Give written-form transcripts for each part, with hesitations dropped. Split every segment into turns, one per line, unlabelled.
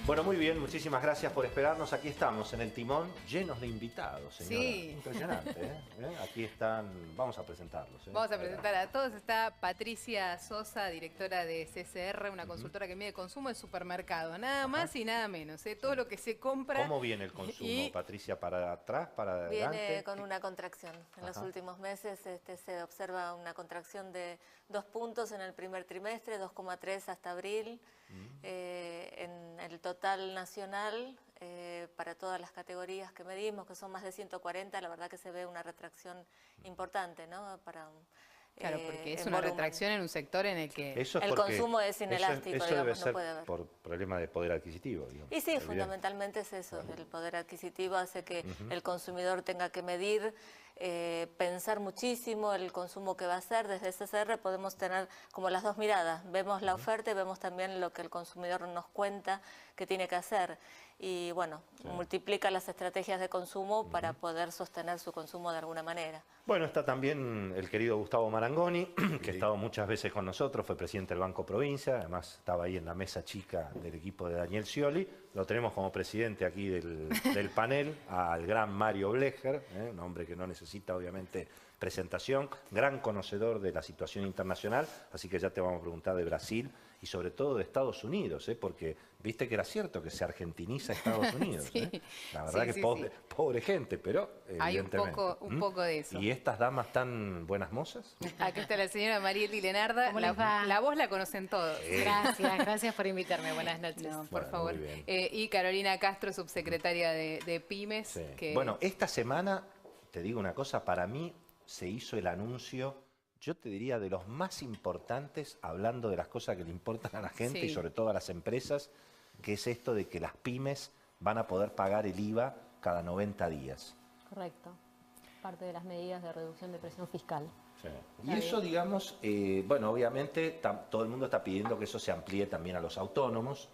Bueno, muy bien, muchísimas gracias por esperarnos. Aquí estamos en el timón, llenos de invitados, señora.
Sí.
Impresionante, ¿eh? Aquí están, vamos a presentarlos.
Vamos a presentar a todos. Está Patricia Sosa, directora de CCR, una consultora que mide consumo de supermercado. Nada más y nada menos. Todo lo que se compra.
¿Cómo viene el consumo, Patricia? ¿Para atrás, para adelante?
Viene con una contracción. En los últimos meses se observa una contracción de 2 puntos en el primer trimestre, 2,3 hasta abril. En el total nacional, para todas las categorías que medimos, que son más de 140, la verdad que se ve una retracción importante, ¿no?
Claro, porque es una retracción en un sector en el que
el consumo es inelástico,
eso
digamos,
debe ser
no puede haber.
por problema de poder adquisitivo, digamos.
Y sí, fundamentalmente es eso, el poder adquisitivo hace que el consumidor tenga que medir, pensar muchísimo el consumo que va a hacer. Desde CCR podemos tener como las dos miradas, vemos la oferta y vemos también lo que el consumidor nos cuenta que tiene que hacer. Y bueno, multiplica las estrategias de consumo para poder sostener su consumo de alguna manera.
Bueno, está también el querido Gustavo Marangoni, que ha estado muchas veces con nosotros, fue presidente del Banco Provincia, además estaba ahí en la mesa chica del equipo de Daniel Scioli. Lo tenemos como presidente aquí del panel, al gran Mario Blecher, un hombre que no necesita obviamente presentación, gran conocedor de la situación internacional, así que ya te vamos a preguntar de Brasil y sobre todo de Estados Unidos, porque viste que era cierto que se argentiniza Estados Unidos.
Sí.
La verdad que pobre gente, pero
hay un
evidentemente.
poco de eso.
¿Y estas damas tan buenas mozas?
Aquí está la señora Marieli Lenarda. La voz la conocen todos.
Gracias por invitarme. Buenas noches.
No, por
Bueno,
favor.
muy bien.
Y Carolina Castro, subsecretaria de Pymes.
Sí.
Que...
Bueno, esta semana, te digo una cosa, para mí se hizo el anuncio, yo te diría, de los más importantes, hablando de las cosas que le importan a la gente y sobre todo a las empresas, que es esto de que las pymes van a poder pagar el IVA cada 90 días.
Correcto. Parte de las medidas de reducción de presión fiscal.
Sí. Y eso, digamos, bueno, obviamente todo el mundo está pidiendo que eso se amplíe también a los autónomos.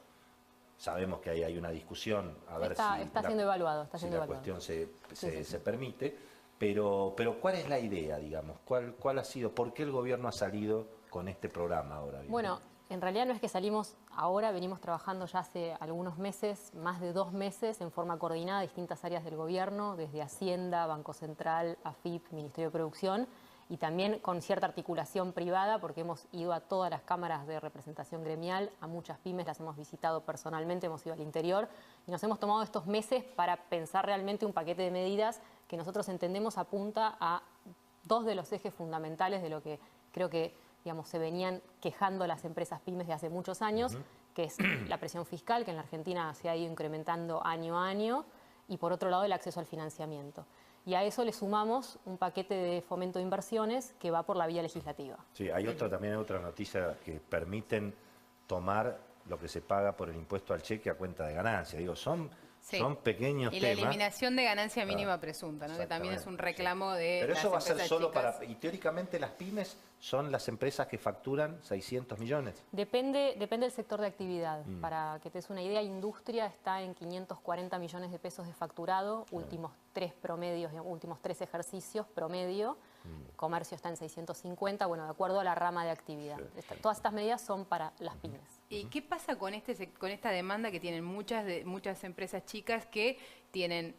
Sabemos que ahí hay una discusión, a ver si
está siendo evaluado.
Si la cuestión se permite. Pero ¿cuál es la idea, digamos? ¿Cuál ha sido? ¿Por qué el gobierno ha salido con este programa ahora?
Bueno, en realidad no es que salimos ahora, venimos trabajando ya hace algunos meses, más de 2 meses, en forma coordinada, distintas áreas del gobierno, desde Hacienda, Banco Central, AFIP, Ministerio de Producción, y también con cierta articulación privada, porque hemos ido a todas las cámaras de representación gremial, a muchas pymes las hemos visitado personalmente, hemos ido al interior, y nos hemos tomado estos meses para pensar realmente un paquete de medidas que nosotros entendemos apunta a 2 de los ejes fundamentales de lo que creo que, digamos, se venían quejando las empresas pymes de hace muchos años, que es la presión fiscal, que en la Argentina se ha ido incrementando año a año, y por otro lado el acceso al financiamiento. Y a eso le sumamos un paquete de fomento de inversiones que va por la vía legislativa.
Sí, también hay otra noticia que permiten tomar lo que se paga por el impuesto al cheque a cuenta de ganancia. Digo, son pequeños temas.
Y la eliminación de ganancia mínima presunta, ¿no? Que también es un reclamo de
Pero eso va a ser solo
chicas.
y teóricamente las pymes son las empresas que facturan 600 millones.
Depende del sector de actividad. Para que te des una idea, industria está en 540 millones de pesos de facturado, últimos 3 promedios, últimos 3 ejercicios promedio. Comercio está en 650, bueno, de acuerdo a la rama de actividad. Todas estas medidas son para las pymes.
¿Y qué pasa con esta demanda que tienen muchas empresas chicas que tienen,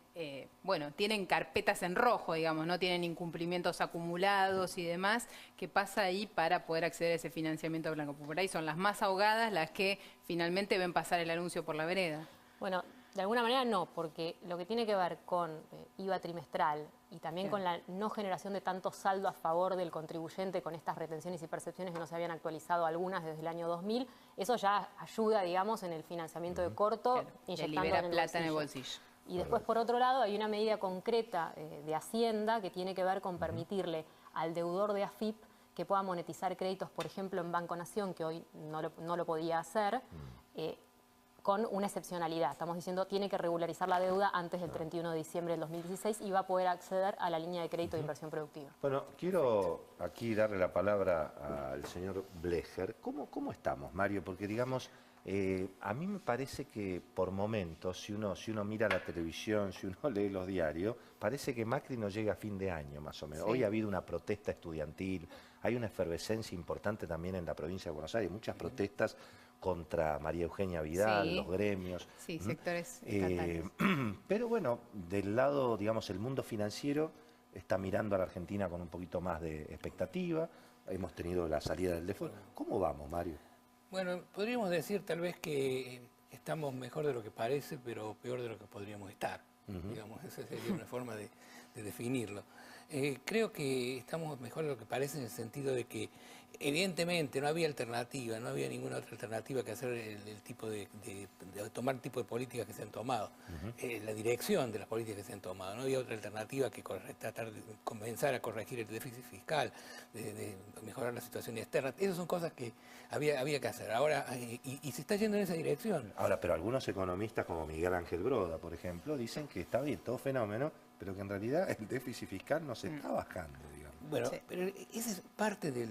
tienen carpetas en rojo, digamos, no tienen incumplimientos acumulados y demás? ¿Qué pasa ahí para poder acceder a ese financiamiento blanco? Por ahí son las más ahogadas las que finalmente ven pasar el anuncio por la vereda.
Bueno, de alguna manera no, porque lo que tiene que ver con IVA trimestral y también con la no generación de tanto saldo a favor del contribuyente con estas retenciones y percepciones que no se habían actualizado algunas desde el año 2000, eso ya ayuda, digamos, en el financiamiento de corto, inyectando
libera plata en el bolsillo.
Y después, por otro lado, hay una medida concreta de Hacienda que tiene que ver con permitirle al deudor de AFIP que pueda monetizar créditos, por ejemplo, en Banco Nación, que hoy no lo podía hacer, con una excepcionalidad. Estamos diciendo tiene que regularizar la deuda antes del 31 de diciembre del 2016 y va a poder acceder a la línea de crédito de inversión productiva.
Bueno, quiero aquí darle la palabra al señor Blecher. ¿Cómo estamos, Mario? Porque, digamos, A mí me parece que por momentos, si uno mira la televisión, si uno lee los diarios, parece que Macri no llega a fin de año, más o menos.
Sí.
Hoy ha habido una protesta estudiantil, hay una efervescencia importante también en la provincia de Buenos Aires, muchas protestas contra María Eugenia Vidal,
Sí.
los gremios.
Sí, sectores estatales.
Pero bueno, del lado, digamos, el mundo financiero está mirando a la Argentina con un poquito más de expectativa. Hemos tenido la salida del default. ¿Cómo vamos, Mario?
Bueno, podríamos decir tal vez que estamos mejor de lo que parece, pero peor de lo que podríamos estar. Digamos, esa sería una forma de definirlo. Creo que estamos mejor de lo que parece en el sentido de que evidentemente no había alternativa, no había ninguna otra alternativa que hacer el tipo de tomar el tipo de políticas que se han tomado, la dirección de las políticas que se han tomado. No había otra alternativa que tratar de comenzar a corregir el déficit fiscal, de mejorar la situación externa. Esas son cosas que había que hacer. Ahora, y se está yendo en esa dirección.
Ahora, pero algunos economistas como Miguel Ángel Broda, por ejemplo, dicen que está bien, todo fenómeno, pero que en realidad el déficit fiscal no se está bajando, digamos.
Bueno,
Sí.
pero esa es parte de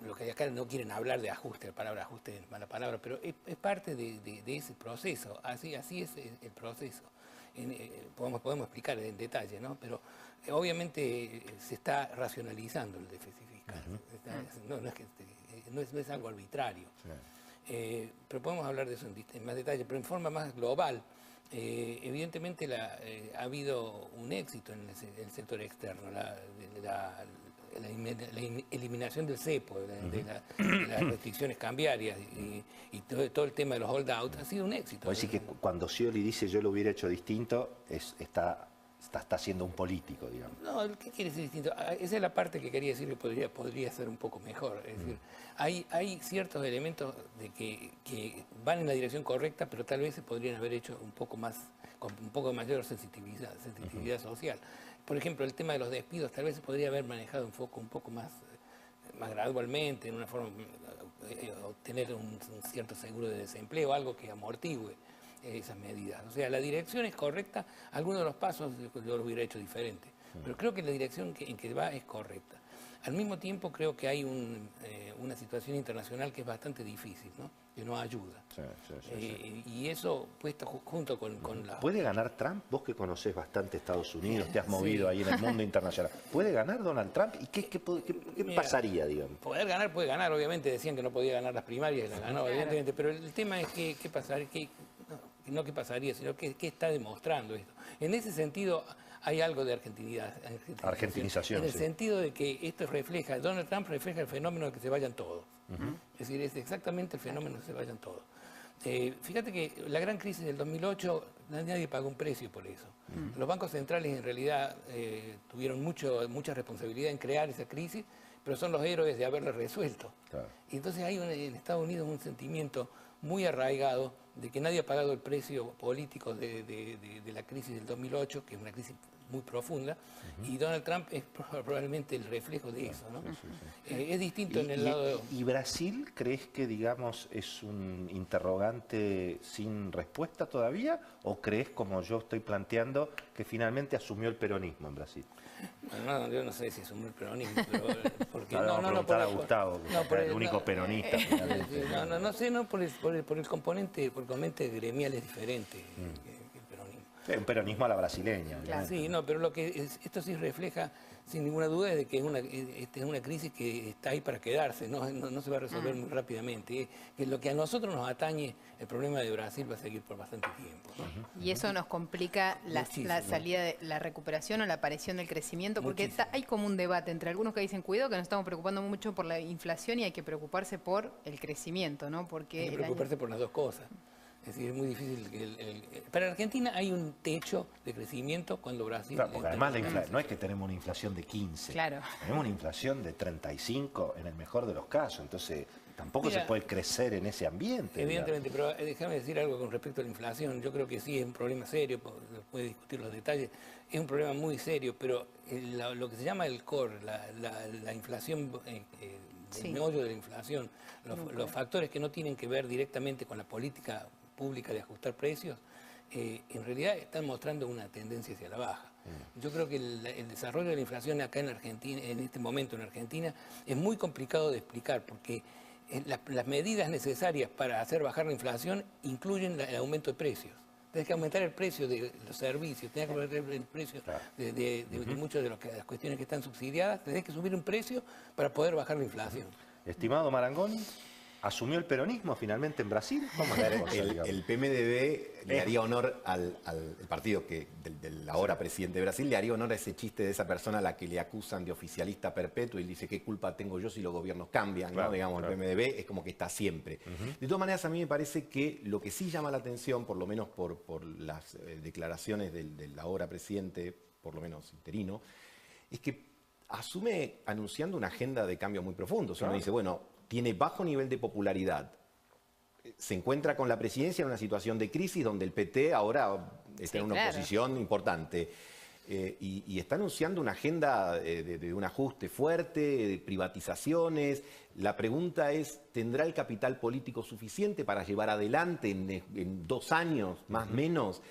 lo que acá no quieren hablar de ajuste, la palabra ajuste es mala palabra, pero es parte de ese proceso, así es el proceso. Podemos explicar en detalle, ¿no? Pero obviamente se está racionalizando el déficit fiscal. No es algo arbitrario.
Sí.
Pero podemos hablar de eso en más detalle, pero en forma más global. Evidentemente ha habido un éxito en el sector externo, la eliminación del cepo, de las restricciones cambiarias y todo el tema de los holdouts ha sido un éxito.
Puede decir que cuando Scioli dice yo lo hubiera hecho distinto, está siendo un político, digamos.
No, ¿qué quiere decir distinto? Esa es la parte que quería decir que podría ser un poco mejor. Es decir, hay ciertos elementos que van en la dirección correcta, pero tal vez se podrían haber hecho un poco más, con un poco de mayor sensitividad social. Por ejemplo, el tema de los despidos tal vez se podría haber manejado un poco más gradualmente, en una forma, obtener un cierto seguro de desempleo, algo que amortigüe esas medidas. O sea, la dirección es correcta, algunos de los pasos yo lo hubiera hecho diferente, pero creo que la dirección en que va es correcta. Al mismo tiempo creo que hay una situación internacional que es bastante difícil, ¿no? Que no ayuda.
Sí.
Y eso puesto junto con la...
¿Puede ganar Trump? Vos que conocés bastante Estados Unidos, te has movido ahí en el mundo internacional. ¿Puede ganar Donald Trump? ¿Y qué
Mira,
pasaría, digamos?
Puede ganar, obviamente decían que no podía ganar las primarias y las ganó, evidentemente, pero el tema es qué pasaría, no qué pasaría, sino qué está demostrando esto. En ese sentido hay algo de
Argentinización,
en el
sí.
sentido de que esto Donald Trump refleja el fenómeno de que se vayan todos. Es decir, es exactamente el fenómeno de que se vayan todos. Fíjate que la gran crisis del 2008, nadie pagó un precio por eso. Los bancos centrales en realidad tuvieron mucha responsabilidad en crear esa crisis, pero son los héroes de haberla resuelto.
Claro.
Y entonces hay en Estados Unidos un sentimiento muy arraigado de que nadie ha pagado el precio político de la crisis del 2008, que es una crisis muy profunda, y Donald Trump es probablemente el reflejo de eso, ¿no? Es distinto en el lado...
¿Y Brasil crees que, digamos, es un interrogante sin respuesta todavía? ¿O crees, como yo estoy planteando, que finalmente asumió el peronismo en Brasil?
No, yo no sé si es un peronismo, pero... Porque,
Ahora vamos a preguntar a Gustavo, que es el único peronista. Finalmente.
No sé, por el componente gremial es diferente que el peronismo.
Sí, un peronismo a la brasileña.
Claro.
Sí, no, pero esto sí refleja, sin ninguna duda, de que es una crisis que está ahí para quedarse, no se va a resolver muy rápidamente. Que lo que a nosotros nos atañe, el problema de Brasil va a seguir por bastante tiempo, ¿no?
Y eso nos complica la salida de la recuperación o la aparición del crecimiento, porque hay como un debate entre algunos que dicen, cuidado que nos estamos preocupando mucho por la inflación y hay que preocuparse por el crecimiento, ¿no? Porque
Hay que preocuparse por las dos cosas. Es decir, es muy difícil. Para Argentina hay un techo de crecimiento cuando Brasil...
Claro, porque además no es que tenemos una inflación de 15,
Claro.
tenemos una inflación de 35 en el mejor de los casos, entonces tampoco
Mira,
se puede crecer en ese ambiente.
Evidentemente, pero déjame decir algo con respecto a la inflación. Yo creo que sí es un problema serio, puede discutir los detalles, es un problema muy serio, pero lo que se llama el core, la inflación, el meollo de la inflación, los factores que no tienen que ver directamente con la política pública de ajustar precios, en realidad están mostrando una tendencia hacia la baja. Yo creo que el desarrollo de la inflación acá en Argentina, en este momento en Argentina, es muy complicado de explicar porque las medidas necesarias para hacer bajar la inflación incluyen el aumento de precios. Tienes que aumentar el precio de los servicios, tienes que aumentar el precio de muchas de las cuestiones que están subsidiadas, tenés que subir un precio para poder bajar la inflación.
Estimado Marangoni, ¿asumió el peronismo finalmente en Brasil? ¿Cómo es la cosa, digamos?
El PMDB le haría honor al partido del ahora presidente de Brasil, le haría honor a ese chiste de esa persona a la que le acusan de oficialista perpetuo y dice qué culpa tengo yo si los gobiernos cambian,
Claro,
¿no? Digamos,
claro.
el PMDB es como que está siempre. De todas maneras, a mí me parece que lo que sí llama la atención, por lo menos por las declaraciones del ahora presidente, por lo menos interino, es que asume anunciando una agenda de cambio muy profundo. O sea, uno dice, bueno, tiene bajo nivel de popularidad, se encuentra con la presidencia en una situación de crisis donde el PT ahora está en una oposición importante y está anunciando una agenda de un ajuste fuerte, de privatizaciones. La pregunta es, ¿tendrá el capital político suficiente para llevar adelante en 2 años, más o menos,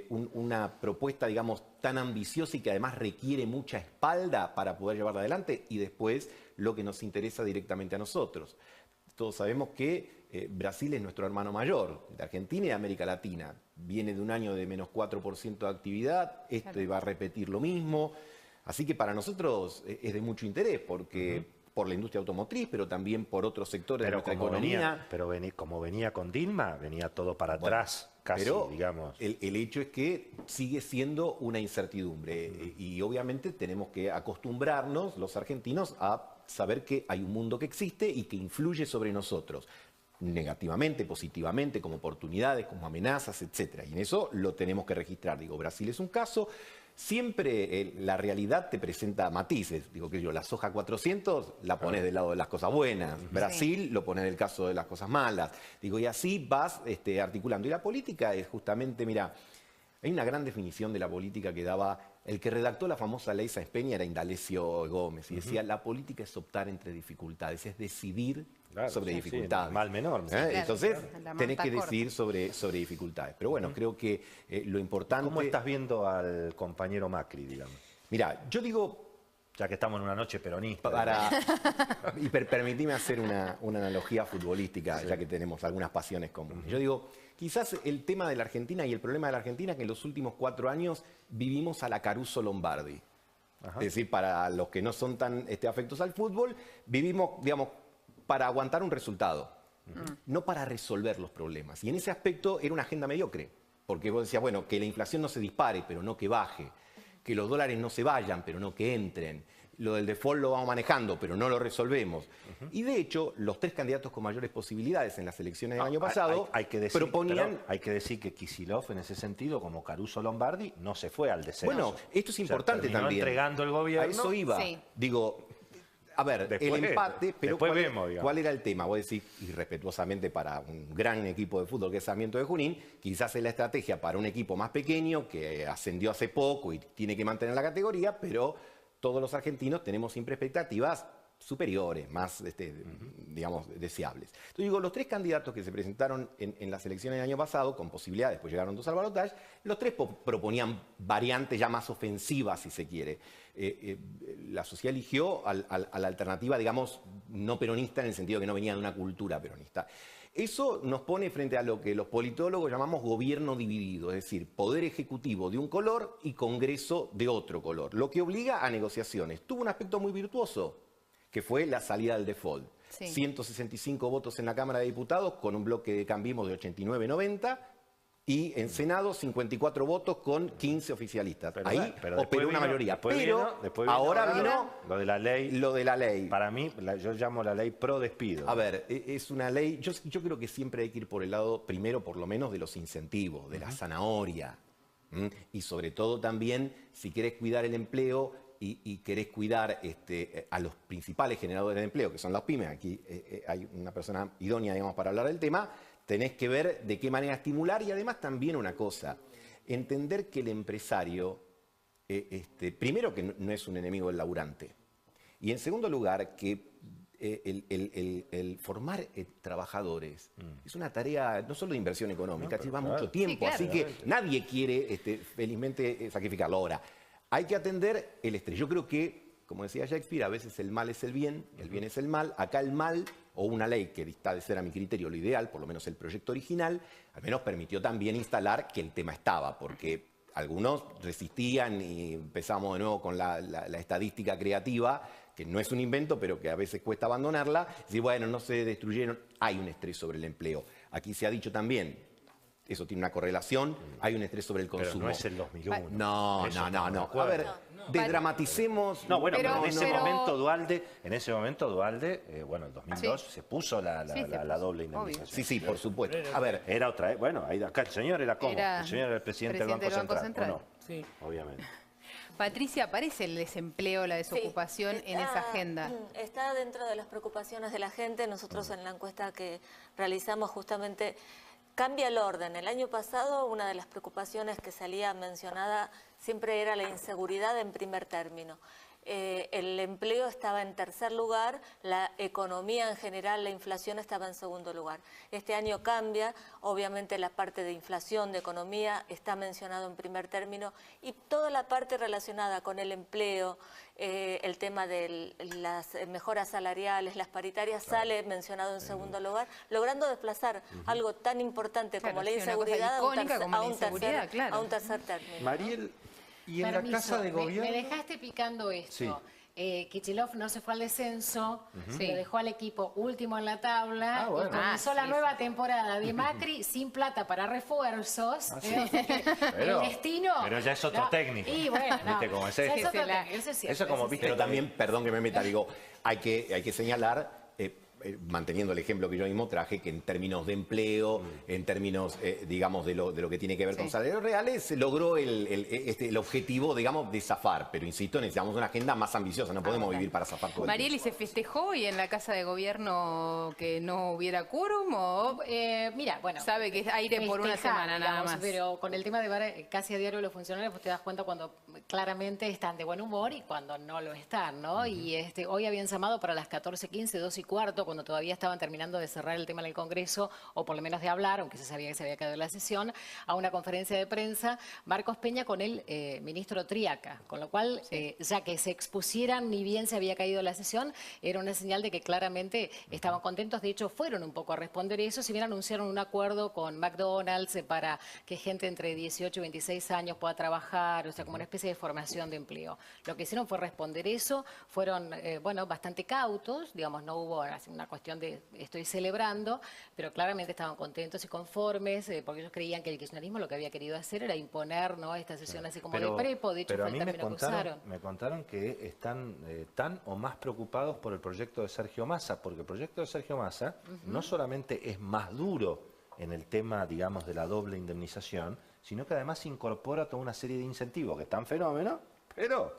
una propuesta, digamos, tan ambiciosa y que además requiere mucha espalda para poder llevarla adelante? Y después, lo que nos interesa directamente a nosotros. Todos sabemos que Brasil es nuestro hermano mayor, de Argentina y de América Latina. Viene de un año de menos 4% de actividad, este va a repetir lo mismo. Así que para nosotros es de mucho interés, porque por la industria automotriz, pero también por otros sectores de nuestra economía.
Como venía con Dilma, venía todo para atrás, casi,
pero
digamos.
El hecho es que sigue siendo una incertidumbre y obviamente tenemos que acostumbrarnos, los argentinos, a saber que hay un mundo que existe y que influye sobre nosotros, negativamente, positivamente, como oportunidades, como amenazas, etc. Y en eso lo tenemos que registrar. Digo, Brasil es un caso. Siempre la realidad te presenta matices. Digo que la soja 400 la pones del lado de las cosas buenas. Brasil lo pones del caso de las cosas malas. Digo, y así vas articulando. Y la política es justamente, mira, hay una gran definición de la política que daba el que redactó la famosa ley Sáenz Peña, era Indalecio Gómez, y decía, la política es optar entre dificultades, es decidir sobre dificultades.
Mal menor.
Entonces,
La
tenés que
manta
decidir sobre dificultades. Pero bueno, creo que lo importante...
¿Cómo estás viendo al compañero Macri, digamos?
Mira, yo digo...
Ya que estamos en una noche peronista.
Y permitime hacer una analogía futbolística, ya que tenemos algunas pasiones comunes. Yo digo, quizás el tema de la Argentina y el problema de la Argentina es que en los últimos 4 años vivimos a la Caruso Lombardi. Es decir, para los que no son tan afectos al fútbol, vivimos, digamos, para aguantar un resultado, no para resolver los problemas. Y en ese aspecto era una agenda mediocre, porque vos decías, bueno, que la inflación no se dispare, pero no que baje. Que los dólares no se vayan, pero no que entren. Lo del default lo vamos manejando, pero no lo resolvemos. Y de hecho, los 3 candidatos con mayores posibilidades en las elecciones del año pasado
hay que decir,
proponían...
hay que decir que Kicillof, en ese sentido, como Caruso Lombardi, no se fue al descenso.
Bueno, esto es importante
terminó
también.
entregando el gobierno.
A eso iba.
Sí.
Digo, a ver,
Después,
el empate, pero
después vemos, digamos.
¿cuál era el tema? Voy a decir, irrespetuosamente para un gran equipo de fútbol que es Sarmiento de Junín, quizás es la estrategia para un equipo más pequeño que ascendió hace poco y tiene que mantener la categoría, pero todos los argentinos tenemos siempre expectativas superiores, más, digamos, deseables. Entonces digo, los 3 candidatos que se presentaron en las elecciones del año pasado, con posibilidades, después llegaron 2 al balotaje, los 3 proponían variantes ya más ofensivas, si se quiere. La sociedad eligió a la alternativa, digamos, no peronista, en el sentido que no venía de una cultura peronista. Eso nos pone frente a lo que los politólogos llamamos gobierno dividido, es decir, poder ejecutivo de un color y Congreso de otro color, lo que obliga a negociaciones. Tuvo un aspecto muy virtuoso, que fue la salida del default.
Sí.
165 votos en la Cámara de Diputados con un bloque de Cambiemos de 89-90 y en Senado 54 votos con 15 oficialistas. Ahí operó una mayoría. Pero ahora vino
lo de la ley.
Lo de la ley.
Para mí, yo llamo la ley pro despido.
A ver, es una ley, yo creo que siempre hay que ir por el lado, primero por lo menos, de los incentivos, de la zanahoria. Y sobre todo también, si querés cuidar el empleo y querés cuidar a los principales generadores de empleo, que son las pymes, aquí hay una persona idónea, digamos, para hablar del tema, tenés que ver de qué manera estimular y además también una cosa, entender que el empresario, primero que no es un enemigo del laburante, y en segundo lugar que el formar trabajadores es una tarea no solo de inversión económica, lleva mucho tiempo,
Sí, claro.
así que nadie quiere felizmente sacrificarlo. Ahora, hay que atender el estrés. Yo creo que, como decía Shakespeare, a veces el mal es el bien es el mal. Acá el mal o una ley que dista de ser a mi criterio lo ideal, por lo menos el proyecto original, al menos permitió también instalar que el tema estaba, porque algunos resistían y empezamos de nuevo con la estadística creativa, que no es un invento, pero que a veces cuesta abandonarla, decir, bueno, no se destruyeron, hay un estrés sobre el empleo. Aquí se ha dicho también, eso tiene una correlación, hay un estrés sobre el consumo.
Pero no es el 2001.
No. A ver, desdramaticemos.
No, bueno, pero en ese
pero-
momento Dualde, bueno, en 2002
Sí.
se puso la
Sí, se
la
puso,
doble
obvio.
indemnización.
Sí, por supuesto. A ver,
Era otra, bueno, ahí acá el señor era como,
Era
el señor era el presidente del Banco Central, ¿o no?
Sí.
Obviamente.
Patricia, ¿aparece el desempleo, la desocupación
Sí,
en esa agenda?
Está dentro de las preocupaciones de la gente. Nosotros en la encuesta que realizamos justamente cambia el orden. El año pasado una de las preocupaciones que salía mencionada siempre era la inseguridad en primer término. El empleo estaba en tercer lugar, la economía en general, la inflación estaba en segundo lugar. Este año cambia, obviamente la parte de inflación, de economía, está mencionado en primer término y toda la parte relacionada con el empleo, el tema de las mejoras salariales, las paritarias, sale mencionado en segundo lugar, logrando desplazar algo tan importante como
Claro,
la
sí, una cosa
inseguridad
icónica como la inseguridad, claro.
a un tercer término.
Mariel, y en
Permiso,
la Casa de Gobierno...
Me dejaste picando esto.
Sí.
Kicillof no se fue al descenso,
Sí.
lo dejó al equipo último en la tabla
Ah, bueno.
y comenzó la
sí,
nueva temporada de Macri sin plata para refuerzos.
sí.
El destino.
pero ya es otro técnico.
Y bueno, no,
¿Viste cómo es
ya
esto?
es otro
Que se la-
técnico, eso es cierto,
Eso como
eso es
viste
pero también, perdón que me meta, digo, hay que señalar, manteniendo el ejemplo que yo mismo traje, que en términos de empleo, en términos, digamos, de lo que tiene que ver con
Sí.
salarios reales, se logró el objetivo, digamos, de zafar. Pero insisto, necesitamos una agenda más ambiciosa, no podemos vivir para zafar todo el
Mariel, ¿y
tiempo.
se festejó hoy en la Casa de Gobierno que no hubiera quórum o
mira, bueno.
sabe que es aire por una
festejar,
semana nada
digamos,
más?
Pero con el tema de ver casi a diario los funcionarios, pues te das cuenta cuando claramente están de buen humor y cuando no lo están, ¿no? Y hoy habían llamado para las 14:15, 2:15, cuando todavía estaban terminando de cerrar el tema en el Congreso, o por lo menos de hablar, aunque se sabía que se había quedado la sesión, a una conferencia de prensa, Marcos Peña con el ministro Triaca, con lo cual, ya que se expusieran, ni bien se había caído la sesión, era una señal de que claramente estaban contentos. De hecho, fueron un poco a responder eso, si bien anunciaron un acuerdo con McDonald's para que gente entre 18 y 26 años pueda trabajar, o sea, como una especie de formación de empleo. Lo que hicieron fue responder eso, fueron, bastante cautos, digamos, no hubo así una cuestión de estoy celebrando, pero claramente estaban contentos y conformes, porque ellos creían que el kirchnerismo lo que había querido hacer era imponer, ¿no?, esta sesión así como de prepo. De hecho,
pero
fue
a mí
el término que usaron.
me contaron que están tan o más preocupados por el proyecto de Sergio Massa, porque el proyecto de Sergio Massa no solamente es más duro en el tema, digamos, de la doble indemnización, sino que además incorpora toda una serie de incentivos que están fenómenos, pero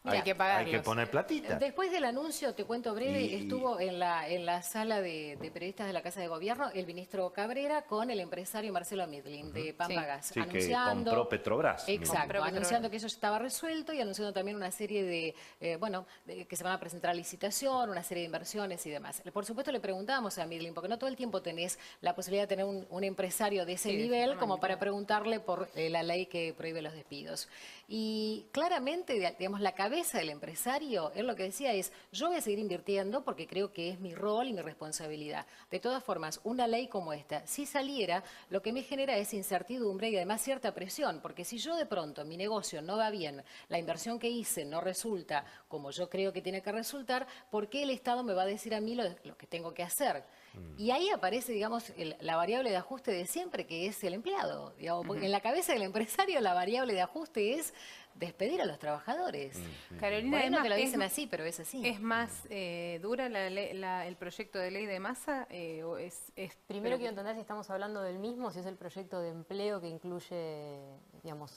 Mira, hay que pagarlos.
hay que poner platita.
Después del anuncio, te cuento breve,
Y-
estuvo en la sala de periodistas de la Casa de Gobierno el ministro Cabrera con el empresario Marcelo Midlin de Pampa
Sí.
Gas,
Sí, que
anunciando...
compró Petrobras.
Exacto,
Compró Petrobras.
anunciando que eso estaba resuelto y anunciando también una serie de, que se van a presentar a licitación, una serie de inversiones y demás. Por supuesto le preguntábamos a Midlin, porque no todo el tiempo tenés la posibilidad de tener un empresario de ese
Sí, de ese
nivel
tamaño,
como para
claro.
preguntarle por la ley que prohíbe los despidos. Y claramente, digamos, la cabeza del empresario, él lo que decía es, yo voy a seguir invirtiendo porque creo que es mi rol y mi responsabilidad. De todas formas, una ley como esta, si saliera, lo que me genera es incertidumbre y además cierta presión, porque si yo de pronto mi negocio no va bien, la inversión que hice no resulta como yo creo que tiene que resultar, ¿por qué el Estado me va a decir a mí lo que tengo que hacer? Y ahí aparece, digamos, la variable de ajuste de siempre, que es el empleado. Digamos, porque en la cabeza del empresario la variable de ajuste es despedir a los trabajadores.
Carolina,
Bueno,
además,
te lo dicen así, pero es así.
¿Es más dura el proyecto de ley de Massa? ¿O es
Primero quiero entender si estamos hablando del mismo, si es el proyecto de empleo que incluye, digamos,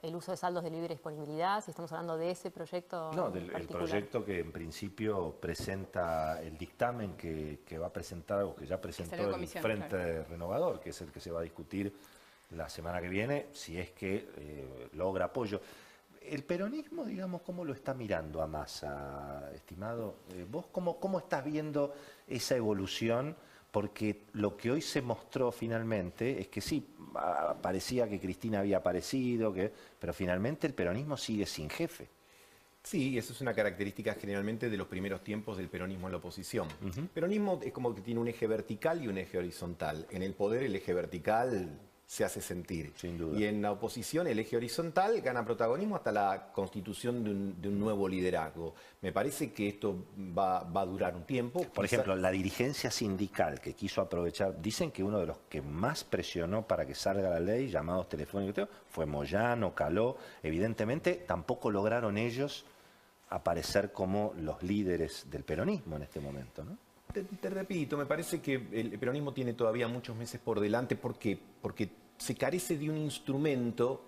el uso de saldos de libre disponibilidad, si estamos hablando de ese proyecto
No,
en
del el
particular.
proyecto que en principio presenta el dictamen que va a presentar o que ya presentó
salió de
el
comisión,
Frente Renovador, que es el que se va a discutir la semana que viene, si es que logra apoyo. El peronismo, digamos, ¿cómo lo está mirando a Massa, estimado? ¿Vos cómo estás viendo esa evolución? Porque lo que hoy se mostró finalmente es que sí, parecía que Cristina había aparecido, pero finalmente el peronismo sigue sin jefe.
Sí, eso es una característica generalmente de los primeros tiempos del peronismo en la oposición. El peronismo es como que tiene un eje vertical y un eje horizontal. En el poder el eje vertical se hace sentir.
Sin duda.
Y en la oposición el eje horizontal gana protagonismo hasta la constitución de un nuevo liderazgo. Me parece que esto va a durar un tiempo.
Por ejemplo, la dirigencia sindical que quiso aprovechar, dicen que uno de los que más presionó para que salga la ley, llamados telefónicos, fue Moyano, Caló. Evidentemente, tampoco lograron ellos aparecer como los líderes del peronismo en este momento, ¿no?
Te repito, me parece que el peronismo tiene todavía muchos meses por delante porque se carece de un instrumento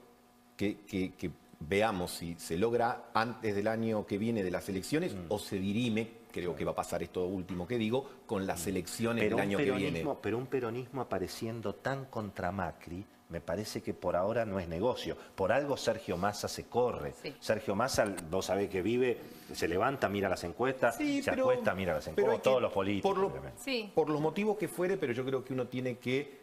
que veamos si se logra antes del año que viene de las elecciones o se dirime, creo que va a pasar esto último que digo, con las elecciones del año que viene.
Pero un peronismo apareciendo tan contra Macri, me parece que por ahora no es negocio. Por algo Sergio Massa se corre.
Sí.
Sergio Massa, vos sabés que vive, se levanta, mira las encuestas,
Sí,
se
pero-
acuesta, mira las
pero hay
encuestas,
que-
todos los políticos.
por lo-
obviamente.
Sí.
Por los motivos que fuere, pero yo creo que uno tiene que,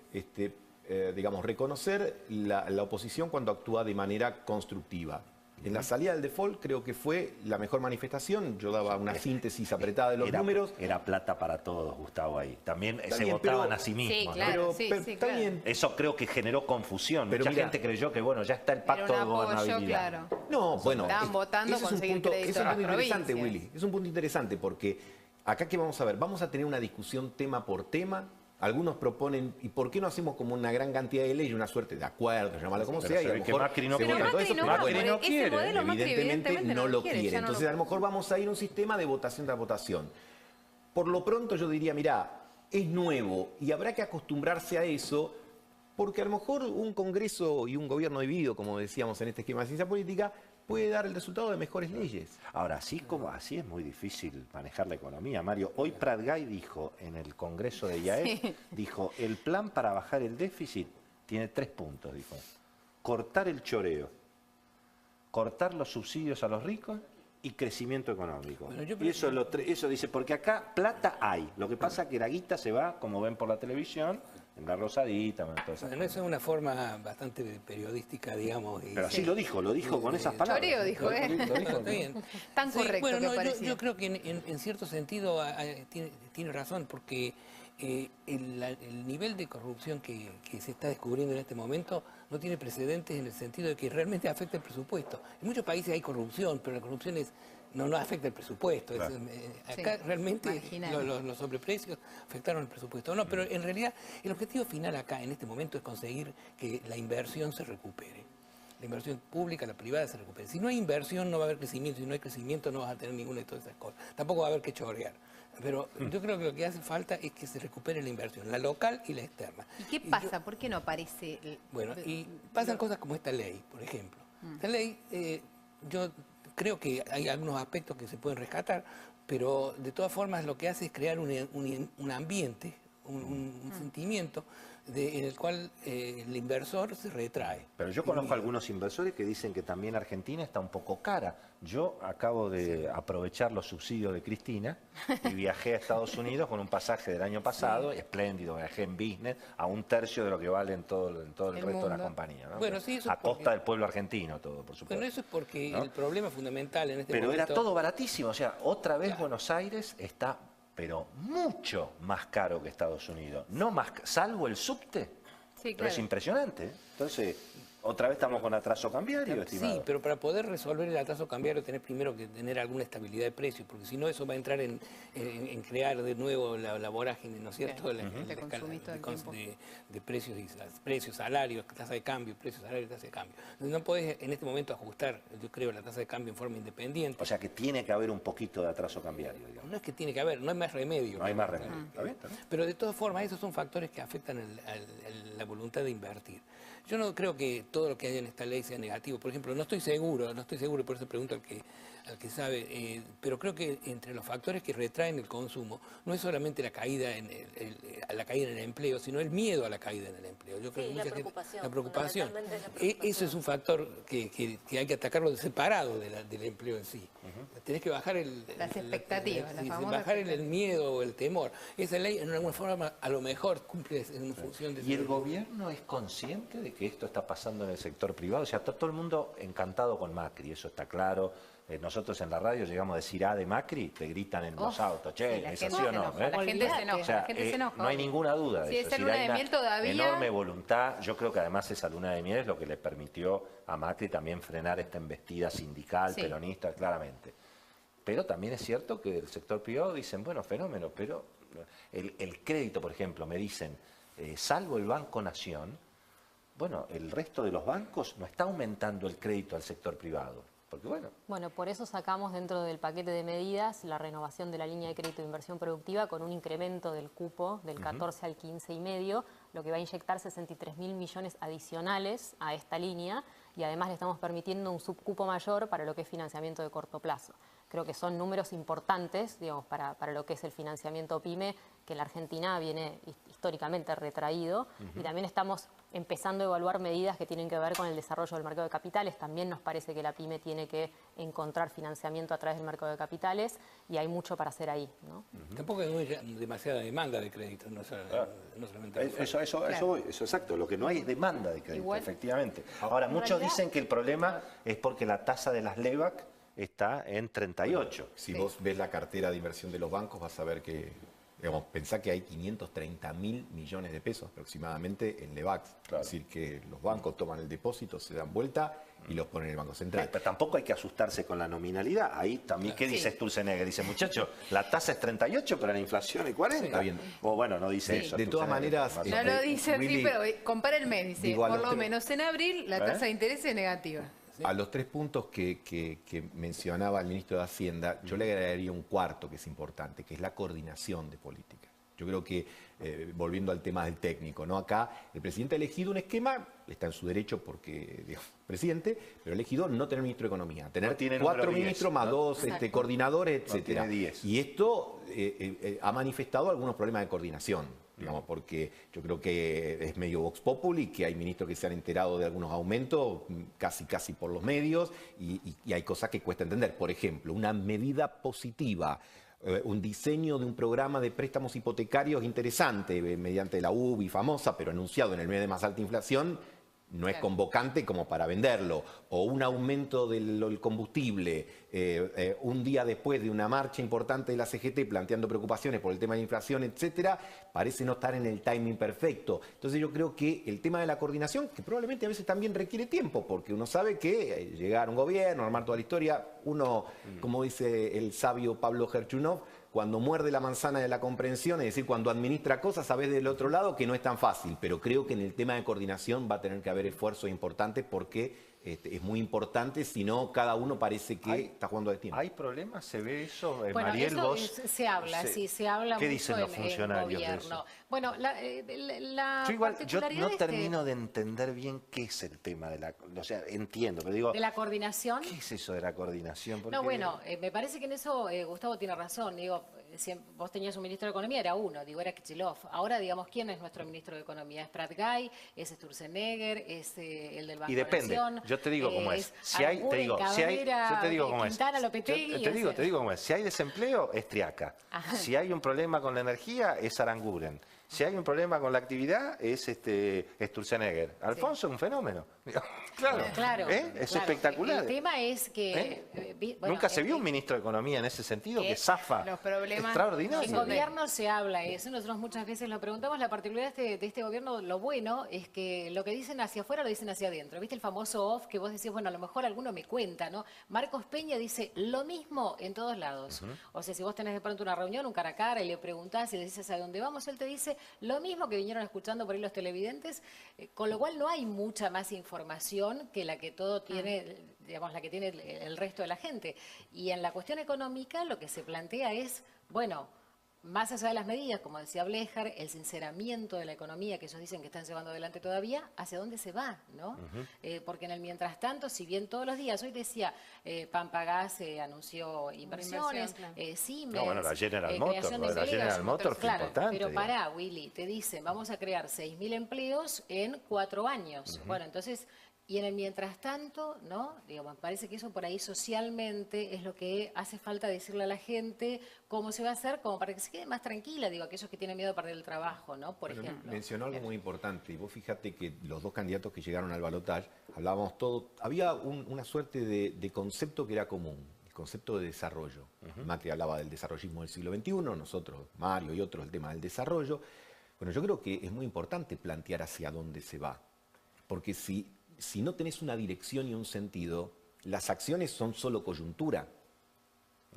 digamos, reconocer la oposición cuando actúa de manera constructiva. En la salida del default creo que fue la mejor manifestación. Yo daba una síntesis apretada de los números.
Era plata para todos, Gustavo, ahí. También
Está
se
bien,
votaban
pero-
a sí mismos.
Sí,
¿no?
claro.
Pero
sí,
está
claro.
bien.
Eso creo que generó confusión.
Pero
Mucha
mira,
gente creyó que, bueno, ya está el pacto
Era
de
un apoyo,
gobernabilidad.
claro.
No, bueno,
Estaban votando
ese es un
conseguir
punto,
crédito
es un
en las
punto interesante,
provincias.
Willy. Es un punto interesante porque acá que vamos a ver, vamos a tener una discusión tema por tema. Algunos proponen, ¿y por qué no hacemos como una gran cantidad de leyes, una suerte de acuerdo, llamarlo como
Pero
sea?
se
y a
ve
lo
que
mejor
Macri no
se
quiere.
vota todo
Macri
eso,
no
pero
va,
bueno,
porque
no
ese
quiere,
modelo Macri
evidentemente no lo quiere.
ya no
Entonces a lo mejor vamos a ir a un sistema de votación tras votación. Por lo pronto yo diría, mirá, es nuevo y habrá que acostumbrarse a eso, porque a lo mejor un Congreso y un gobierno dividido, como decíamos en este esquema de ciencia política, puede dar el resultado de mejores leyes.
Ahora, así es muy difícil manejar la economía, Mario. Hoy Prat Gay dijo en el Congreso de IAEF, dijo, el plan para bajar el déficit tiene 3 puntos, dijo. Cortar el choreo, cortar los subsidios a los ricos y crecimiento económico.
Bueno, yo
y eso dice, porque acá plata hay. Lo que pasa es que la guita se va, como ven por la televisión, en la rosadita, bueno, todas esas
Bueno, esa es una forma bastante periodística, digamos. Y-
Pero así lo dijo con esas palabras.
Choreo dijo, ¿eh?
Lo dijo.
Está bien.
Tan
Sí,
correcto
bueno,
que
no,
parecía.
yo creo que en cierto sentido tiene razón, porque el nivel de corrupción que se está descubriendo en este momento no tiene precedentes en el sentido de que realmente afecta el presupuesto. En muchos países hay corrupción, pero la corrupción no afecta el presupuesto.
Claro.
Acá
Sí,
realmente
marginal.
los sobreprecios afectaron el presupuesto. No, pero en realidad el objetivo final acá en este momento es conseguir que la inversión se recupere. La inversión pública, la privada se recupere. Si no hay inversión no va a haber crecimiento, si no hay crecimiento no vas a tener ninguna de todas esas cosas. Tampoco va a haber que chorear. Pero yo creo que lo que hace falta es que se recupere la inversión, la local y la externa.
¿Y qué
yo-
pasa? ¿Por qué no aparece?
Bueno, y pasan cosas como esta ley, por ejemplo. Esta ley, yo creo que hay algunos aspectos que se pueden rescatar, pero de todas formas lo que hace es crear un ambiente, un sentimiento en el cual el inversor se retrae.
Pero yo conozco algunos inversores que dicen que también Argentina está un poco cara. Yo acabo de aprovechar los subsidios de Cristina y viajé a Estados Unidos con un pasaje del año pasado, espléndido, viajé en business, a 1/3 de lo que vale en todo el resto de
mundo.
la compañía. ¿no?
Bueno, sí, eso
a
es porque-
costa del pueblo argentino todo, por supuesto.
Bueno, eso es porque
¿no?
el problema fundamental en este
Pero
momento...
era todo baratísimo, o sea, otra vez Buenos Aires está, pero mucho más caro que Estados Unidos. No más, salvo el subte.
Sí,
Pero es
claro.
impresionante. ¿eh? Entonces, otra vez estamos con atraso cambiario, estimado.
Sí, pero para poder resolver el atraso cambiario tenés primero que tener alguna estabilidad de precios, porque si no eso va a entrar en crear de nuevo la vorágine, ¿no es cierto?
Claro,
La
de
escala
consumís todo el tiempo.
de precios, precios, salarios, tasa de cambio, precios, salarios, tasa de cambio. No podés en este momento ajustar, yo creo, la tasa de cambio en forma independiente.
O sea que tiene que haber un poquito de atraso cambiario, digamos.
No es que tiene que haber, no hay más remedio.
No hay más remedio. ¿Está bien? ¿Está bien?
Pero de todas formas, esos son factores que afectan la voluntad de invertir. Yo no creo que todo lo que hay en esta ley sea negativo. Por ejemplo, no estoy seguro, y por eso pregunto al que sabe, pero creo que entre los factores que retraen el consumo no es solamente la caída en el empleo, sino el miedo a la caída en el empleo. Yo creo
Sí,
que
la
mucha gente-
preocupación,
la preocupación.
fundamentalmente es la preocupación.
Eso es un factor que hay que atacarlo separado del empleo en sí. Tenés que bajar
Las expectativas, las famosas
bajar el
expectativas.
miedo o el temor. Esa ley en alguna forma a lo mejor cumple en función de...
¿Y el gobierno es consciente de que esto está pasando en el sector privado? O sea, está todo el mundo encantado con Macri, eso está claro. nosotros en la radio llegamos a decir de Macri, te gritan en los autos, che,
la
¿es
gente
así o
se
no?
enoja, la gente se enoja,
O sea,
la gente se enoja.
no hay ninguna duda de
Si
eso.
esa luna
hay
de
una
miel todavía-
enorme voluntad. Yo creo que además esa luna de miel es lo que le permitió a Macri también frenar esta embestida sindical,
Sí.
peronista, claramente. Pero también es cierto que el sector privado dicen, bueno, fenómeno, pero el crédito, por ejemplo, me dicen, salvo el Banco Nación, bueno, el resto de los bancos no está aumentando el crédito al sector privado. Porque
Bueno, por eso sacamos dentro del paquete de medidas la renovación de la línea de crédito de inversión productiva con un incremento del cupo del 14 al 15,5, lo que va a inyectar 63.000 millones adicionales a esta línea y además le estamos permitiendo un subcupo mayor para lo que es financiamiento de corto plazo. Creo que son números importantes, digamos, para lo que es el financiamiento PYME, que en la Argentina viene históricamente retraído, y también estamos empezando a evaluar medidas que tienen que ver con el desarrollo del mercado de capitales. También nos parece que la PYME tiene que encontrar financiamiento a través del mercado de capitales y hay mucho para hacer ahí, ¿no?
Tampoco hay demasiada demanda de crédito, no solamente la oferta.
eso exacto, lo que no hay es demanda de crédito,
Igual-
efectivamente. Ahora, muchos dicen que el problema es porque la tasa de las LEVAC está en 38.
Si vos ves la cartera de inversión de los bancos, vas a ver que, digamos, pensá que hay 530.000 millones de pesos aproximadamente en LEVAX.
Claro.
Es decir, que los bancos toman el depósito, se dan vuelta y los ponen en el Banco Central.
Pero tampoco hay que asustarse con la nominalidad. Ahí también, ¿qué dice Sturzenegger? Dice, muchachos, la tasa es 38, pero la inflación es 40.
Está bien.
O bueno, no dice eso.
De todas
Sturzenegger.
maneras,
No lo dice así,
Willy,
pero compara el mes, dice,
digo, a
por
los
lo
tres-
menos en abril la tasa de interés es negativa.
A los tres puntos que mencionaba el ministro de Hacienda, yo le agregaría un cuarto que es importante, que es la coordinación de política. Yo creo que, volviendo al tema del técnico, ¿no? Acá el presidente ha elegido un esquema, está en su derecho porque, digamos, presidente, pero ha elegido no tener ministro de Economía, tener
No tiene
4
número 10,
ministros más
¿no?
2 coordinadores,
No
etcétera.
tiene 10.
Y esto ha manifestado algunos problemas de coordinación. Digamos, porque yo creo que es medio vox populi, que hay ministros que se han enterado de algunos aumentos casi por los medios y hay cosas que cuesta entender. Por ejemplo, una medida positiva, un diseño de un programa de préstamos hipotecarios interesante, mediante la UBI famosa, pero anunciado en el mes de más alta inflación, no es
Claro.
convocante como para venderlo, o un aumento del combustible, un día después de una marcha importante de la CGT planteando preocupaciones por el tema de la inflación, etcétera, parece no estar en el timing perfecto. Entonces yo creo que el tema de la coordinación, que probablemente a veces también requiere tiempo, porque uno sabe que llegar a un gobierno, armar toda la historia, uno, como dice el sabio Pablo Gerchunov, cuando muerde la manzana de la comprensión, es decir, cuando administra cosas, sabes del otro lado que no es tan fácil, pero creo que en el tema de coordinación va a tener que haber esfuerzos importantes porque es muy importante, si no, cada uno parece que está jugando de tiempo.
¿Hay problemas? ¿Se ve eso?
Bueno,
Mariel,
eso
vos...
se habla, sí, se habla
¿Qué
mucho
dicen los
en
funcionarios de
gobierno.
eso?
Bueno, la
Yo igual, yo
particularidad
no
de este-
termino de entender bien qué es el tema de la... O sea, entiendo, pero digo,
de la coordinación.
¿qué es eso de la coordinación? Porque-
No, bueno, me parece que en eso Gustavo tiene razón. Digo, si vos tenías un ministro de Economía, era uno, digo, era Kicillof. Ahora, digamos, ¿quién es nuestro ministro de Economía? ¿Es Pratgay? ¿Es Sturzenegger? ¿Es el del Banco
Y depende,
Nación?
yo te digo cómo es. Si hay, te
Aranguren,
digo, si hay,
Cabrera,
yo te digo cómo es.
Quintana, Lopetegui,
Yo te digo,
o sea.
te digo cómo es. Si hay desempleo, es Triaca. Si hay un problema con la energía, es Aranguren. Si hay un problema con la actividad, es Sturzenegger. Alfonso es un fenómeno. Claro,
Claro,
¿eh? Es
claro.
espectacular.
El tema es que... bueno,
Nunca se vio un ministro de Economía en ese sentido que zafa
los problemas-
extraordinario.
En gobierno se habla eso, nosotros muchas veces lo preguntamos, la particularidad de este gobierno, lo bueno es que lo que dicen hacia afuera lo dicen hacia adentro. ¿Viste el famoso off que vos decís, bueno, a lo mejor alguno me cuenta, ¿no? Marcos Peña dice lo mismo en todos lados. O sea, si vos tenés de pronto una reunión, un cara a cara y le preguntás y le dices a dónde vamos, él te dice lo mismo que vinieron escuchando por ahí los televidentes, con lo cual no hay mucha más información que la que todo tiene, digamos, la que tiene el resto de la gente. Y en la cuestión económica lo que se plantea es, bueno, más allá de las medidas, como decía Blejar, el sinceramiento de la economía que ellos dicen que están llevando adelante todavía, ¿hacia dónde se va? ¿No? Porque en el mientras tanto, si bien todos los días, hoy decía, Pampagás anunció inversiones,
Inversión,
Siemens,
No, bueno, la General Motors,
creación
lo de la
empleos,
General Motors fue
claro,
importante,
pero
digamos.
pará, Willy, te dicen, vamos a crear 6.000 empleos en 4 años. Bueno, entonces... Y en el mientras tanto, ¿no? Digo, me parece que eso por ahí socialmente es lo que hace falta decirle a la gente cómo se va a hacer, como para que se quede más tranquila, digo, aquellos que tienen miedo de perder el trabajo, ¿no? Por
Bueno,
ejemplo.
mencionó algo muy importante, y vos fíjate que los dos candidatos que llegaron al balotaje, hablábamos todo, había una suerte de concepto que era común. concepto de desarrollo. Macri hablaba del desarrollismo del siglo XXI, nosotros, Mario y otros, el tema del desarrollo. Bueno, yo creo que es muy importante plantear hacia dónde se va, porque si no tenés una dirección y un sentido, las acciones son solo coyuntura.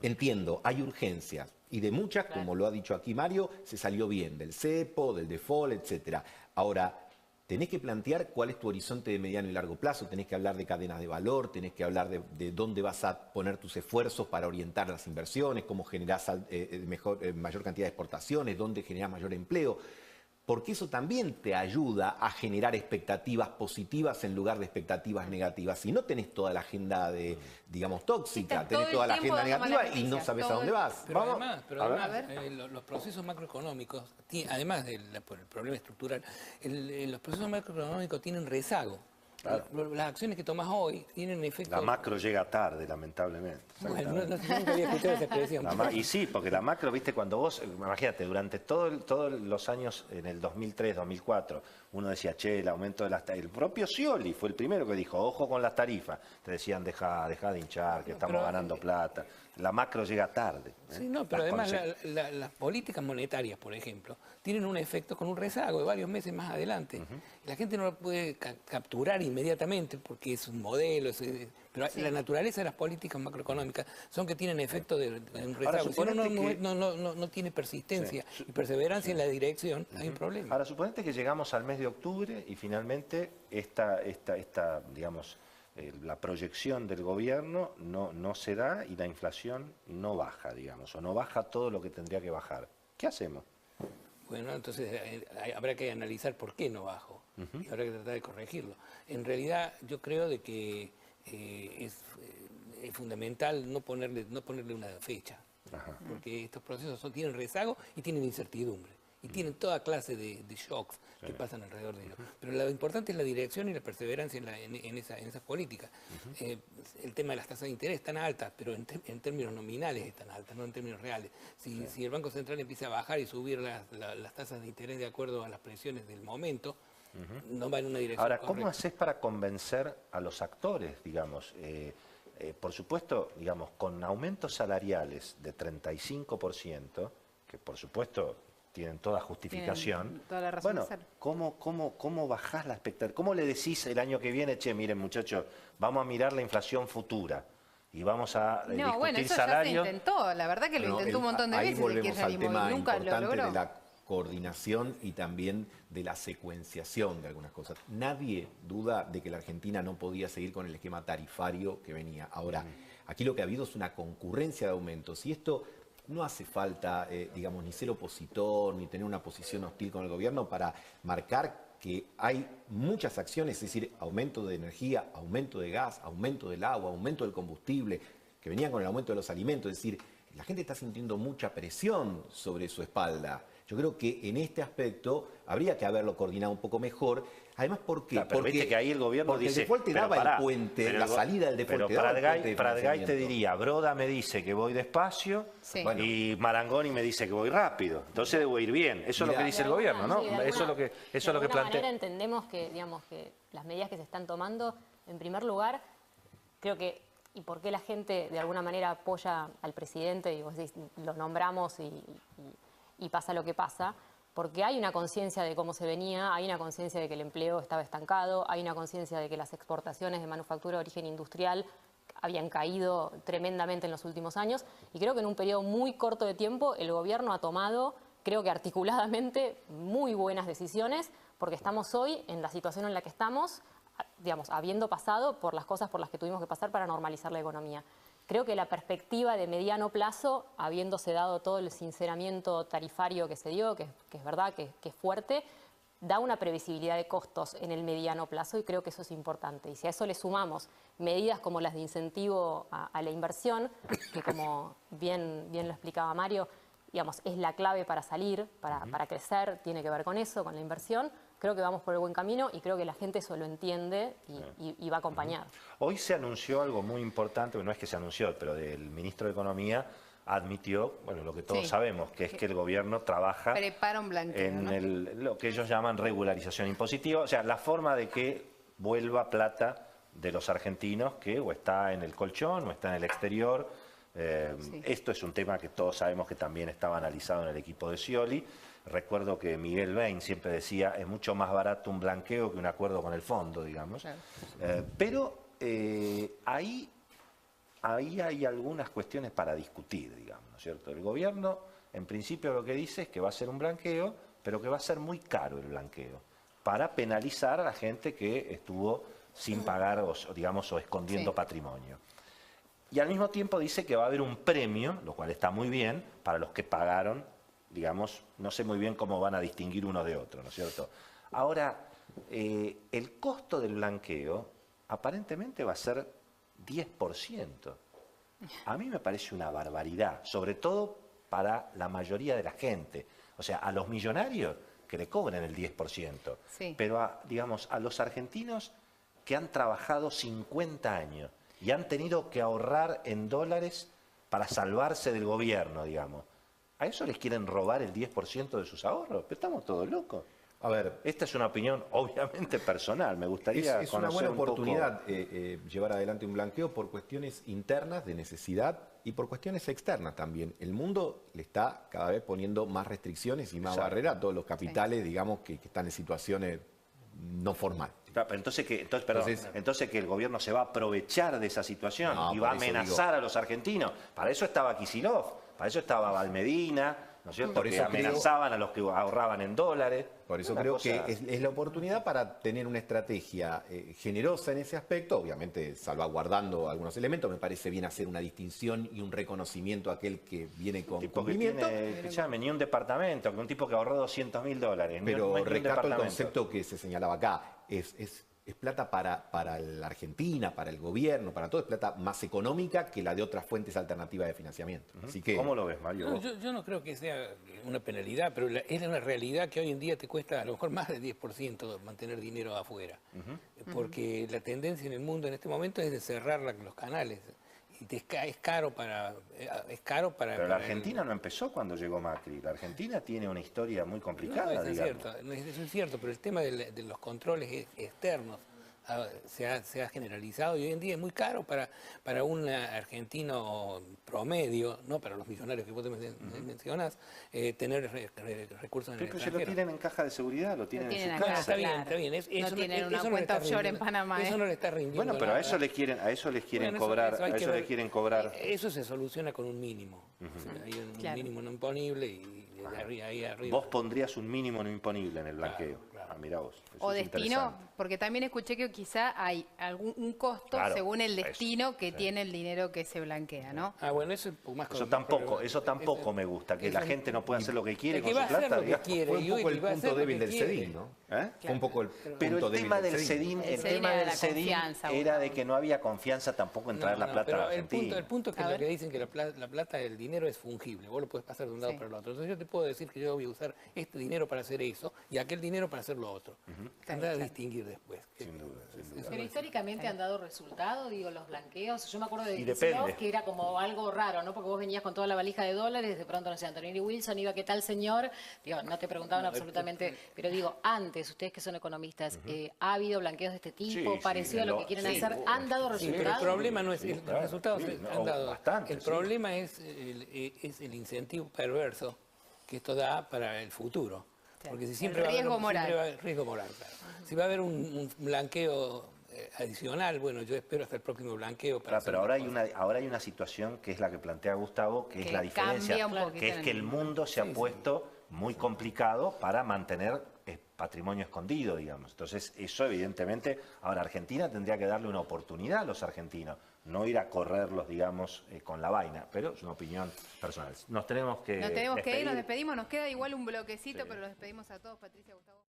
Entiendo, hay urgencias, y de muchas, como lo ha dicho aquí Mario, se salió bien, del cepo, del default, etcétera. Ahora, tenés que plantear cuál es tu horizonte de mediano y largo plazo, tenés que hablar de cadenas de valor, tenés que hablar de dónde vas a poner tus esfuerzos para orientar las inversiones, cómo generás mayor cantidad de exportaciones, dónde generás mayor empleo. Porque eso también te ayuda a generar expectativas positivas en lugar de expectativas negativas. Si no tenés toda la agenda digamos, tóxica, tenés toda la agenda negativa y no sabes a dónde vas.
Pero además los procesos macroeconómicos, además por el problema estructural, los procesos macroeconómicos tienen rezago. Claro. Las acciones que tomas hoy tienen efecto...
La macro llega tarde, lamentablemente.
Bueno, nunca había escuchado esa expresión.
Y sí, porque la macro, viste, cuando vos, imagínate, durante todos los años, en el 2003, 2004, uno decía, che, el aumento de las tarifas. El propio Scioli fue el primero que dijo, ojo con las tarifas. Te decían, deja de hinchar, que estamos ganando plata. La macro llega tarde.
Sí, no, pero además las políticas monetarias, por ejemplo, tienen un efecto con un rezago de varios meses más adelante. La gente no lo puede capturar inmediatamente porque es un modelo, pero la naturaleza de las políticas macroeconómicas son que tienen efecto de un rezago. Si no tiene persistencia y perseverancia en la dirección, hay un problema.
Ahora, suponete que llegamos al mes de octubre y finalmente esta digamos, la proyección del gobierno no se da y la inflación no baja, digamos, o no baja todo lo que tendría que bajar. ¿Qué hacemos?
Bueno, entonces habrá que analizar por qué no bajó y habrá que tratar de corregirlo. En realidad yo creo de que es fundamental no ponerle una fecha, porque estos procesos tienen rezago y tienen incertidumbre. Y tienen toda clase de shocks que pasan alrededor de ellos. Pero lo importante es la dirección y la perseverancia en esas políticas. El tema de las tasas de interés están altas, pero en términos nominales están altas, no en términos reales. Si el Banco Central empieza a bajar y subir las tasas de interés de acuerdo a las presiones del momento, no va en una dirección
Ahora,
correcta.
¿cómo haces para convencer a los actores, digamos? Por supuesto, digamos, con aumentos salariales de 35%, que por supuesto tienen toda justificación.
Tienen toda la razón
bueno,
de ser.
¿cómo bajás la expectativa? ¿Cómo le decís el año que viene, che, miren muchachos, vamos a mirar la inflación futura y vamos a discutir
bueno, eso
salario?
ya se intentó, la verdad que lo intentó un montón de veces.
Ahí volvemos
el
al tema
y nunca lo
importante
logró.
de la coordinación y también de la secuenciación de algunas cosas. Nadie duda de que la Argentina no podía seguir con el esquema tarifario que venía. Ahora, aquí lo que ha habido es una concurrencia de aumentos y esto no hace falta, digamos, ni ser opositor, ni tener una posición hostil con el gobierno para marcar que hay muchas acciones, es decir, aumento de energía, aumento de gas, aumento del agua, aumento del combustible, que venían con el aumento de los alimentos. Es decir, la gente está sintiendo mucha presión sobre su espalda. Yo creo que en este aspecto habría que haberlo coordinado un poco mejor. Además, ¿por qué?
Claro, pero viste que ahí el gobierno dice...
el default te daba el puente, la salida del default te daba el puente de
Pratgay te diría, Broda me dice que voy despacio y Marangoni me dice que voy rápido. Entonces debo ir bien. Eso es lo que dice el gobierno, ¿no? Eso es lo que plantea.
De entendemos que, digamos, que las medidas que se están tomando, en primer lugar, creo que, y por qué la gente de alguna manera apoya al presidente, y vos decís, lo nombramos y pasa lo que pasa, porque hay una conciencia de cómo se venía, hay una conciencia de que el empleo estaba estancado, hay una conciencia de que las exportaciones de manufactura de origen industrial habían caído tremendamente en los últimos años, y creo que en un periodo muy corto de tiempo el gobierno ha tomado, creo que articuladamente, muy buenas decisiones, porque estamos hoy en la situación en la que estamos, digamos, habiendo pasado por las cosas por las que tuvimos que pasar para normalizar la economía. Creo que la perspectiva de mediano plazo, habiéndose dado todo el sinceramiento tarifario que se dio, que es verdad, que es fuerte, da una previsibilidad de costos en el mediano plazo y creo que eso es importante. Y si a eso le sumamos medidas como las de incentivo a la inversión, que como bien lo explicaba Mario, digamos, es la clave para salir, para crecer, tiene que ver con eso, con la inversión. Creo que vamos por el buen camino y creo que la gente eso lo entiende y va acompañado.
Hoy se anunció algo muy importante, no es que se anunció, pero el ministro de Economía admitió, bueno, lo que todos sabemos, que es que el gobierno trabaja
prepara un blanqueo,
en lo que ellos llaman regularización impositiva, o sea, la forma de que vuelva plata de los argentinos que o está en el colchón o está en el exterior,
Sí.
Esto es un tema que todos sabemos que también estaba analizado en el equipo de Scioli. Recuerdo que Miguel Bain siempre decía, es mucho más barato un blanqueo que un acuerdo con el fondo, digamos.
Claro.
Pero ahí hay algunas cuestiones para discutir, digamos, ¿no es cierto? El gobierno, en principio, lo que dice es que va a ser un blanqueo, pero que va a ser muy caro el blanqueo, para penalizar a la gente que estuvo sin pagar o escondiendo
Sí.
patrimonio. Y al mismo tiempo dice que va a haber un premio, lo cual está muy bien, para los que pagaron, digamos, no sé muy bien cómo van a distinguir uno de otro, ¿no es cierto? Ahora, el costo del blanqueo aparentemente va a ser 10%. A mí me parece una barbaridad, sobre todo para la mayoría de la gente. O sea, a los millonarios que le cobren el 10%,
Sí.
pero a los argentinos que han trabajado 50 años y han tenido que ahorrar en dólares para salvarse del gobierno, digamos. ¿A eso les quieren robar el 10% de sus ahorros? Pero estamos todos locos.
A ver,
Esta es una opinión obviamente personal. Me gustaría
es una
conocer
buena
un poco-
oportunidad llevar adelante un blanqueo por cuestiones internas de necesidad y por cuestiones externas también. El mundo le está cada vez poniendo más restricciones y más
Exacto.
barreras a todos los capitales, digamos, que están en situaciones no formales.
Claro, pero entonces que el gobierno se va a aprovechar de esa situación
No,
y va a
por eso
amenazar a los argentinos. Para eso estaba Kicillof, para eso estaba Valmedina, ¿no es cierto?
Por
Que
eso
amenazaban a los que ahorraban en dólares.
Por eso
Una
creo
cosa-
que es la oportunidad para tener una estrategia generosa en ese aspecto, obviamente salvaguardando algunos elementos. Me parece bien hacer una distinción y un reconocimiento a aquel que viene con
tipo que
cumplimiento.
tiene, que llame, ni un departamento, que un tipo que ahorró $200.000.
Pero
no hay ni un
rescato el
departamento.
concepto que se señalaba acá. Es plata para la Argentina, para el gobierno, para todo. Es plata más económica que la de otras fuentes alternativas de financiamiento. Así que,
¿Cómo lo ves, Mario?
No,
vos?
yo no creo que sea una penalidad, pero es una realidad que hoy en día te cuesta a lo mejor más del 10% mantener dinero afuera. Porque la tendencia en el mundo en este momento es de cerrar los canales. Y es caro para...
Pero la Argentina no empezó cuando llegó Macri. La Argentina tiene una historia muy complicada,
No, eso es
digamos.
cierto, eso es cierto, pero el tema de los controles externos se ha generalizado y hoy en día es muy caro para un argentino promedio, no para los millonarios que vos mencionás, tener recursos en el
Pero se lo
extranjero.
tienen en caja de seguridad, lo tienen en
tienen
su
acá.
casa.
Está bien,
Claro.
está bien.
No tienen una
eso le
cuenta
está
offshore en
rindiendo-
Panamá,
Eso
¿eh?
no le está rindiendo
Bueno, pero a
nada.
eso les quieren
Bueno,
cobrar,
eso hay
a
que
eso
ver.
les quieren cobrar.
Eso se soluciona con un mínimo. Hay un
Claro.
mínimo no imponible y ahí arriba.
Vos pondrías un mínimo no imponible en el blanqueo.
claro.
Ah, mirá vos. Eso
O
es
destino,
interesante.
porque también escuché que quizá hay un costo
Claro,
según el
eso,
destino que
sí.
tiene el dinero que se blanquea, ¿no?
Bueno, eso es un poco más...
Eso tampoco me gusta, que la gente no pueda hacer lo que quiere
el
con
que va
su
a hacer
plata.
lo que
digamos.
quiere.
fue un
y
poco
hoy
el
va a hacer
punto
lo
débil
que
del
quiere.
CEDIN, ¿no?
¿Eh?
Fue un poco el
Pero
punto
el
débil
tema del
CEDIN.
CEDIN,
El
el
CEDIN
tema
era
del
la
CEDIN
confianza,
era
Gustavo.
de que no había confianza tampoco en traer la plata a la
pero
Argentina.
el punto es que
A
lo
ver.
que dicen que la plata, el dinero es fungible. Vos lo puedes pasar de un lado
Sí.
para el otro. Entonces yo te puedo decir que yo voy a usar este dinero para hacer eso y aquel dinero para hacer lo otro. Andar a distinguir después.
Sin duda, sin duda.
Pero históricamente han dado resultado, digo, los blanqueos. Yo me acuerdo de
Y
Kicillof,
depende.
que era como algo raro, ¿no? Porque vos venías con toda la valija de dólares, de pronto, no sé, Antonini Wilson iba, ¿qué tal, señor? Digo, no te preguntaban absolutamente, pero digo, antes, ustedes que son economistas, ¿ha habido blanqueos de este tipo,
Sí,
parecido a lo que quieren
sí,
hacer? ¿Han dado
Sí, pero el
resultados?
problema no es
Sí,
el
claro,
resultado,
sí,
han dado.
bastante,
El
sí.
problema es el incentivo perverso que esto da para el futuro. Porque si siempre
El
va a haber
riesgo moral.
siempre va a haber riesgo moral, claro. Si va a haber un blanqueo adicional, bueno, yo espero hasta el próximo blanqueo para
Claro, pero ahora
hacer
hay una situación que es la que plantea Gustavo, que es
Que
la diferencia,
cambia un poquito
que es
en
que
el
el mundo se ha puesto muy complicado para mantener patrimonio escondido, digamos. Entonces, eso evidentemente, ahora Argentina tendría que darle una oportunidad a los argentinos, no ir a correrlos, digamos, con la vaina, pero es una opinión personal. Nos tenemos que
Nos tenemos que ir,
despedir.
nos despedimos, nos queda igual un bloquecito, pero los despedimos a todos, Patricia, Gustavo.